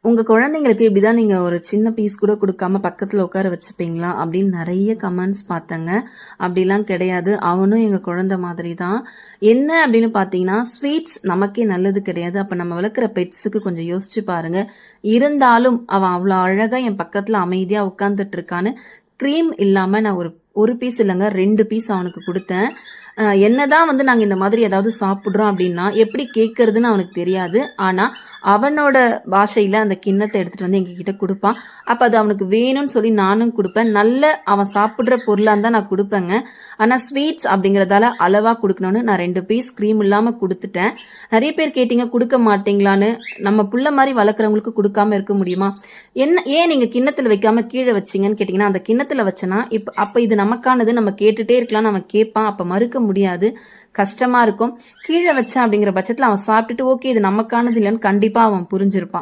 உங்க குழந்தைங்களுக்கு இப்படிதான் நீங்க ஒரு சின்ன பீஸ் கூட குடுக்காம பக்கத்துல உட்கார வச்சுப்பீங்களா? அப்படின்னு நெறைய கமெண்ட்ஸ் பார்த்தேங்க. அப்படிலாம் கிடையாது. அவனும் எங்க குழந்தை மாதிரி தான். என்ன அப்படின்னு பார்த்தீங்கன்னா, ஸ்வீட்ஸ் நமக்கே நல்லது கிடையாது. அப்ப நம்ம வளர்க்குற பெட்ஸுக்கு கொஞ்சம் யோசிச்சு பாருங்க. இருந்தாலும் அவன் அவ்வளோ அழகா என் பக்கத்துல அமைதியா உட்கார்ந்துட்டு இருக்கான்னு, கிரீம் இல்லாம நான் ஒரு பீஸ் இல்லங்க 2 பீஸ் அவனுக்கு குடுத்தேன். என்னதான் வந்து நாங்க இந்த மாதிரி ஏதாவது சாப்பிடுறோம் அப்படின்னா, எப்படி கேட்கறதுன்னு அவனுக்கு தெரியாது. ஆனா, அவனோட பாஷையில அந்த கிண்ணத்த எடுத்துட்டு வந்து எங்ககிட்ட குடுப்பான். அப்ப அது அவனுக்கு வேணும்னு சொல்லி நானும் குடுப்பேன். நல்ல அவன் சாப்பிடுற பொருளா இருந்தா நான் குடுப்பேங்க. ஆனா ஸ்வீட்ஸ் அப்படிங்கிறதால அளவா குடுக்கணும்னு நான் 2 பீஸ் கிரீம் இல்லாம குடுத்துட்டேன். நெறைய பேர் கேட்டீங்க குடுக்க மாட்டீங்களான்னு. நம்ம புள்ள மாரி வளர்க்குறவங்களுக்கு குடுக்காம இருக்க முடியுமா? ஏன் நீங்க கிண்ணத்துல வைக்காம கீழ வச்சீங்கன்னு கேட்டீங்கன்னா, அந்த கிண்ணத்துல வச்சேன்னா, அப்ப இது நமக்கானது நம்ம கேட்டுட்டே இருக்கலாம். அவன் கேட்பான். அப்ப மறுக்க முடியாது. கஷ்டமா இருக்கும். கீழ வச்சேன் அப்படிங்கிற பட்சத்துல அவன் சாப்பிட்டுட்டு ஓகே இது நமக்கானது இல்லைன்னு கண்டிப்பா அவன் புரிஞ்சிருப்பான்.